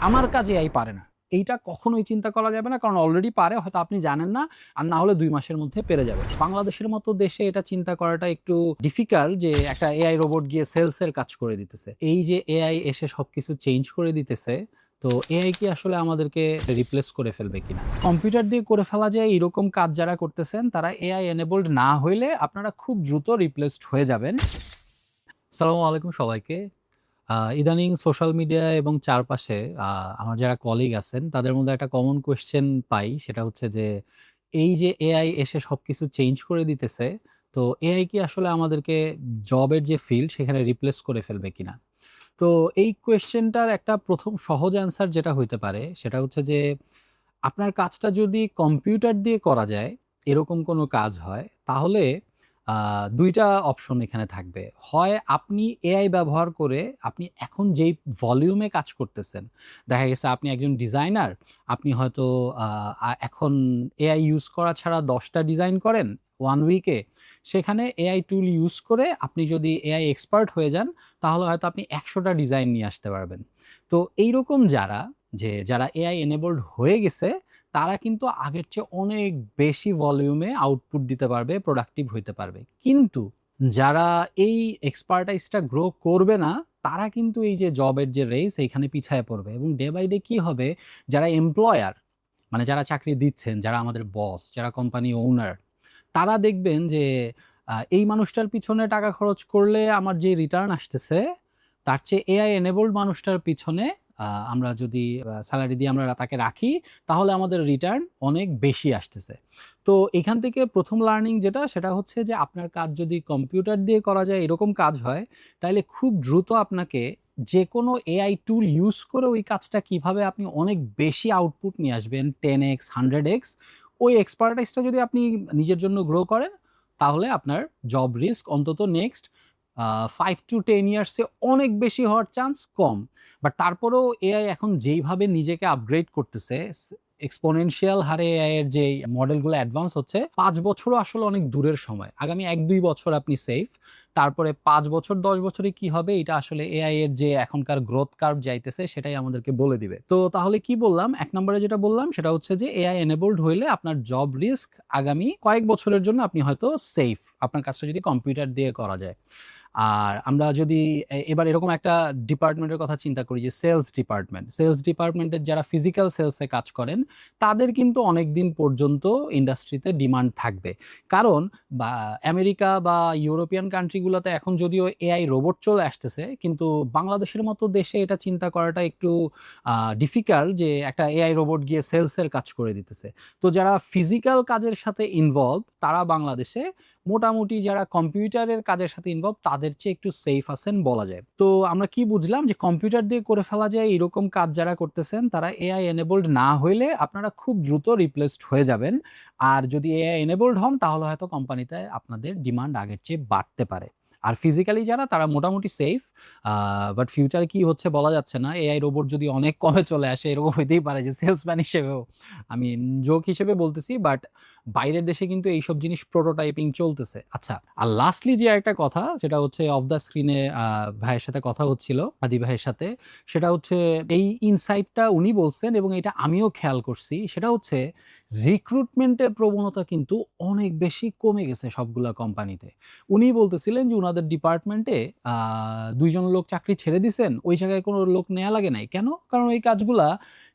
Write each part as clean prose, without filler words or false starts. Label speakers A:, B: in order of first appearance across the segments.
A: আমার কাজ এআই পারে না। এইটা কখনোই চিন্তা করা যাবে না, কারণ অলরেডি পারে, হয়তো আপনি জানেন না, আর না হলে ২ মাসের মধ্যে পেরে যাবে। বাংলাদেশের মতো দেশে এটা চিন্তা করাটা একটু ডিফিকাল্ট যে একটা এআই রোবট গিয়ে সেলস এর কাজ করে দিতেছে। এই যে এআই এসে সবকিছু চেঞ্জ করে দিতেছে, তো এআই কি আসলে আমাদেরকে রিপ্লেস করে ফেলবে কিনা? কম্পিউটার দিয়ে করে ফেলা যায় এরকম কাজ যারা করতেছেন তারা এআই এনেবলড না হইলে আপনারা খুব দ্রুত রিপ্লেসড হয়ে যাবেন। আসসালামু আলাইকুম সবাইকে। ইদানিং সোশ্যাল মিডিয়া এবং চারপাশে আমার যারা কলিগ আছেন তাদের মধ্যে একটা কমন কোয়েশ্চেন পাই, সেটা হচ্ছে যে এই যে এআই এসে সবকিছু চেঞ্জ করে দিতেছে, তো এআই কি আসলে আমাদেরকে জবের যে ফিল্ড সেখানে রিপ্লেস করে ফেলবে কিনা? তো এই কোয়েশ্চেনটার একটা প্রথম সহজ অ্যান্সার যেটা হইতে পারে সেটা হচ্ছে যে আপনার কাজটা যদি কম্পিউটার দিয়ে করা যায়, এরকম কোনো কাজ হয়, তাহলে ২ টা অপশন এখানে থাকবে। হয় আপনি এআই ব্যবহার করে আপনি এখন যেই ভলিউমে কাজ করতেছেন, দেখা গেছে আপনি একজন ডিজাইনার, আপনি হয়তো আ আ এখন এআই ইউজ করা ছাড়া ১০ টা ডিজাইন করেন 1 উইকে। সেখানে এআই টুল ইউজ করে আপনি যদি এআই এক্সপার্ট হয়ে যান, তাহলে হয়তো আপনি ১০০ টা ডিজাইন নিয়ে আসতে পারবেন। তো এইরকম যারা এআই এনেবলড হয়ে গেছে, তারা কিন্তু আগের চেয়ে অনেক বেশি ভলিউমে আউটপুট দিতে পারবে, প্রোডাক্টিভ হইতে পারবে। কিন্তু যারা এই এক্সপার্টাইজটা গ্রো করবে না, তারা কিন্তু এই যে জবের যে রেস এইখানে পিছায়া পড়বে, এবং ডে বাই ডে কি হবে, যারা এমপ্লয়ার, মানে যারা চাকরি দিচ্ছেন, যারা আমাদের বস, যারা কোম্পানি ওনার, তারা দেখবেন যে এই মানুষটার পিছনে টাকা খরচ করলে আমার যে রিটার্ন আসতেছে, তার চেয়ে এআই এনেবলড মানুষটার পিছনে আমরা যদি সেলারি দিয়ে আমরা তাকে রাখি, তাহলে আমাদের রিটার্ন অনেক বেশি আসতেছে। তো এখান থেকে ১ম লার্নিং যেটা, সেটা হচ্ছে যে আপনার কাজ যদি কম্পিউটার দিয়ে করা যায় এরকম কাজ হয়, তাইলে খুব দ্রুত আপনাকে যেকোনো এআই টুল ইউজ করে ওই কাজটা কিভাবে আপনি অনেক বেশি আউটপুট নিয়ে আসবেন 10x, 100x, ওই এক্সপার্টাইজটা যদি আপনি নিজের জন্য গ্রো করেন, তাহলে আপনার জব রিস্ক অন্তত নেক্সট 5 to 10 ইয়ার্স এ অনেক বেশি হওয়ার চান্স কম। বাট তারপরেও এআই এখন যেইভাবে নিজেকে আপগ্রেড করতেছে, এক্সপোনেনশিয়াল হারে এআই এর যে মডেলগুলো অ্যাডভান্স হচ্ছে, ৫ বছরও আসলে অনেক দূরের সময়। আগামী ১-২ বছর আপনি সেফ। তারপরে ৫ বছর ১০ বছরে কি হবে, এটা আসলে এআই এর যে এখনকার গ্রোথ কার্ভ যাইতেছে সেটাই আমাদেরকে বলে দিবে। তো তাহলে কি বললাম? ১ নম্বরে যেটা বললাম সেটা হচ্ছে যে এআই এনেবলড হইলে আপনার জব রিস্ক আগামী কয়েক বছরের জন্য আপনি হয়তো সেফ। আপনার কাজটা যদি কম্পিউটার দিয়ে করা যায়। আর আমরা যদি এবার এরকম একটা ডিপার্টমেন্টের কথা চিন্তা করি যে সেলস ডিপার্টমেন্ট। সেলস ডিপার্টমেন্টের যারা ফিজিক্যাল সেলসে কাজ করেন, তাদের কিন্তু অনেকদিন পর্যন্ত ইন্ডাস্ট্রিতে ডিমান্ড থাকবে। কারণ আমেরিকা বা ইউরোপিয়ান কান্ট্রিগুলোতে এখন যদিও এআই রোবট চলে আসতেছে, কিন্তু বাংলাদেশের মতো দেশে এটা চিন্তা করাটা একটু ডিফিকাল্ট যে একটা এআই রোবট গিয়ে সেলসের কাজ করে দিতেছে। তো যারা ফিজিক্যাল কাজের সাথে ইনভলভ, তারা বাংলাদেশে মোটামুটি যারা কম্পিউটারের কাজের সাথে ইনভলভ তাদের চেয়ে একটু সেফ আছেন বলা যায়। তো আমরা কি বুঝলাম, যে কম্পিউটার দিয়ে করে ফেলা যায় এরকম কাজ যারা করতেছেন তারা এআই এনেবলড না হইলে আপনারা খুব দ্রুত রিপ্লেসড হয়ে যাবেন। আর যদি এআই এনেবলড হন, তাহলে হয়তো কোম্পানিতে আপনাদের ডিমান্ড আগের চেয়ে বাড়তে পারে। আর ফিজিক্যালি যারা, তারা মোটামুটি সেফ। বাট ফিউচারে কি হচ্ছে বলা যাচ্ছে না। এআই রোবট যদি অনেক কমে চলে আসে, এরকম হইতেই পারে যে সেলসম্যান হিসেবেও, আমি জোক হিসেবে বলতেছি, বাট বাইরের দেশে কিন্তু এইসব জিনিস প্রোটোটাইপিং চলতেছে। আচ্ছা, আর লাস্টলি যে আরেকটা কথা, সেটা হচ্ছে অফ দ্য স্ক্রিনে ভাইয়ের সাথে কথা হচ্ছিল, হাদি ভাইয়ের সাথে। সেটা হচ্ছে এই ইনসাইটটা উনি বলছেন এবং এটা আমিও খেয়াল করছি। সেটা হচ্ছে রিক্রুটমেন্টের প্রবণতা কিন্তু অনেক বেশি কমে গেছে সবগুলা কোম্পানিতে। উনি বলতেছিলেন যে উনাদের ডিপার্টমেন্টে ২ জন লোক চাকরি ছেড়ে দিছেন। ওই জায়গায় কোনো লোক নেয়া লাগে নাই। কেন? কারণ এই কাজগুলা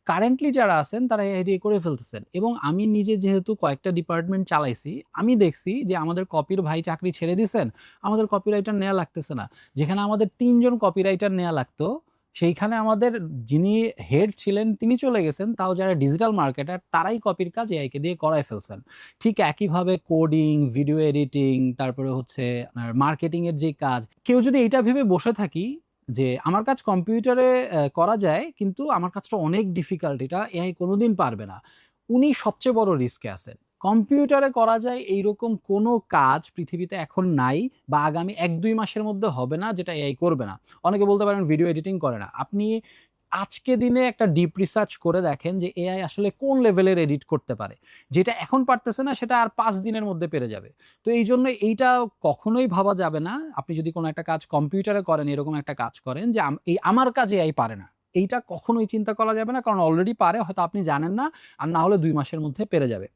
A: কারেন্টলি যারা আছেন তারা এআই দিয়ে করে ফেলতেছেন। এবং আমি নিজে যেহেতু কয়েকটা ডিপার্টমেন্ট চালাইছি, আমি দেখছি যে আমাদের কপির ভাই চাকরি ছেড়ে দিছেন, আমাদের কপিরাইটার নেয়া লাগতেছে না। যেখানে আমাদের ৩ জন কপিরাইটার নেয়া লাগতো, সেইখানে আমাদের যিনি হেড ছিলেন তিনি চলে গেছেন। তাও যারা ডিজিটাল মার্কেটার তারাই কপির কাজ এআইকে দিয়ে করায় ফেলছেন। ঠিক একইভাবে কোডিং, ভিডিও এডিটিং, তারপরে হচ্ছে আপনার মার্কেটিং এর যে কাজ, কেউ যদি এইটা ভেবে বসে থাকি যে আমার কাজ কম্পিউটারে করা যায়, কিন্তু আমার কাজটা অনেক ডিফিকাল্ট, এটা এআই কোনোদিন পারবে না, উনি সবচেয়ে বড় রিস্কে আছেন। কম্পিউটারে করা যায় এইরকম কোনো কাজ পৃথিবীতে এখন নাই, বা আগামী ১-২ মাসের মধ্যে হবে না যেটা এআই করবে না। অনেকে বলতে পারেন ভিডিও এডিটিং করে না। আপনি আজকে দিনে একটা ডিপ রিসার্চ করে দেখেন যে এআই আসলে কোন লেভেলের এডিট করতে পারে। যেটা এখন পারতেছে না, সেটা আর ৫ দিনের মধ্যে পেরে যাবে। তো এইজন্য এইটা কখনোই ভাবা যাবে না, আপনি যদি কোনো একটা কাজ কম্পিউটারে করেন, এরকম একটা কাজ করেন যে এই আমার কাজ এআই পারে না। এইটা কখনোই চিন্তা করা যাবে না, কারণ অলরেডি পারে, হয়তো আপনি জানেন না, আর না হলে ২ মাসের মধ্যে পেরে যাবে।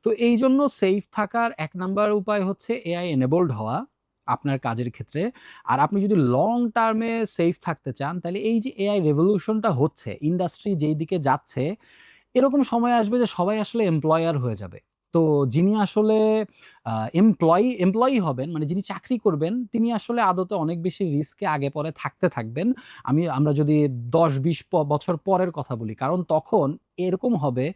A: তো এইজন্য সেফ থাকার ১ নাম্বার উপায় হচ্ছে এআই এনেবলড হওয়া আপনার কাজের ক্ষেত্রে। আর আপনি যদি লং টার্মে সেফ থাকতে চান, তাহলে এই যে এআই রেভলিউশনটা হচ্ছে, ইন্ডাস্ট্রি যেই দিকে যাচ্ছে, এরকম সময় আসবে যে সবাই আসলে এমপ্লয়ার হয়ে যাবে। তো যিনি আসলে এমপ্লয়ি হবেন, মানে যিনি চাকরি করবেন, তিনি আসলে আদতে অনেক বেশি রিস্কে আগে পরে থাকবেন। আমরা যদি ১০-২০ বছর পরের কথা বলি। কারণ তখন এরকম হবে,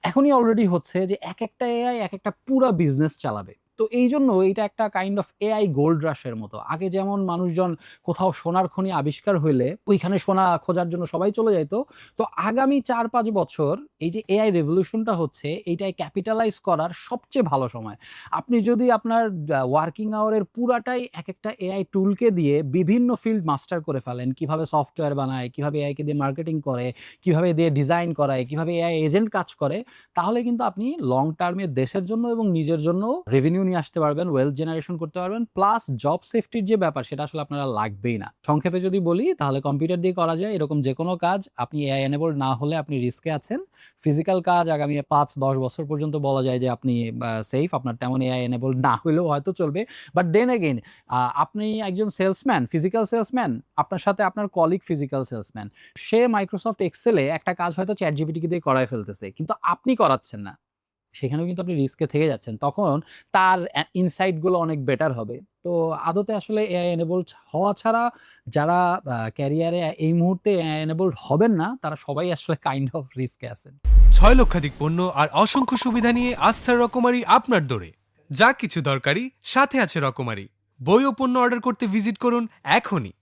A: এখনই অলরেডি হচ্ছে যে একেকটা এআই একেকটা পুরা বিজনেস চালাবে। তো এইজন্য এইটা একটা কাইন্ড অফ এআই গোল্ড রাশ এর মতো। আগে যেমন মানুষজন কোথাও সোনার খনি আবিষ্কার হইলে ওইখানে সোনা খোঁজার জন্য সবাই চলে যাইত। তো আগামী ৪-৫ বছর এই যে এআই রেভলিউশনটা হচ্ছে, এইটায় ক্যাপিটালাইজ করার সবচেয়ে ভালো সময়। আপনি যদি আপনার ওয়ার্কিং আওয়ারের পুরাটাই একেকটা এআই টুলকে দিয়ে বিভিন্ন ফিল্ড মাস্টার করে ফেলেন। কিভাবে সফটওয়্যার বানায়, কিভাবে এআই কে দিয়ে মার্কেটিং করে, কিভাবে দিয়ে ডিজাইন করায়, কিভাবে এআই এজেন্ট কাজ করে, তাহলে কিন্তু আপনি লং টার্মে দেশের জন্য এবং নিজের জন্য রেভিনিউ নিয়ে আসতে পারবেন, ওয়েলথ জেনারেশন করতে পারবেন। প্লাস জব সেফটির যে ব্যাপার, সেটা আসলে আপনারা লাগবেই না। সংক্ষেপে যদি বলি, তাহলে কম্পিউটার দিয়ে করা যায় এরকম যেকোনো কাজ। আপনি এআই এনেবলড না হলে আপনি রিস্কে আছেন। ফিজিক্যাল কাজ আগামী ৫-১০ বছর পর্যন্ত বলা যায় যে আপনি সেফ। আপনার তেমন এআই এনেবলড না হলেও হয়তো চলবে। বাট দেন এগেইন, আপনি একজন সেলসম্যান, ফিজিক্যাল সেলসম্যান, আপনার সাথে আপনার কলিগ ফিজিক্যাল সেলসম্যান। সে মাইক্রোসফট এক্সেলে একটা কাজ হয়তো চ্যাটজিপিটি দিয়ে করায় ফেলতেছে, কিন্তু আপনি করাচ্ছেন না। সেখানেও কিন্তু আপনি রিস্কে থেকে যাচ্ছেন। তখন তার ইনসাইট গুলো অনেক বেটার হবে। তো আদতে আসলে এআই এনেবলড হওয়া ছাড়া যারা ক্যারিয়ারে এই মুহূর্তে এআই এনেবলড হবেন না, তারা সবাই আসলে কাইন্ড অফ রিস্কে আছেন।
B: ৬ লক্ষাধিক পণ্য আর অসংখ্য সুবিধা নিয়ে আস্থার রকমারি আপনার দোরে। যা কিছু দরকারি সাথে আছে রকমারি। বই ও পণ্য অর্ডার করতে ভিজিট করুন এখনই।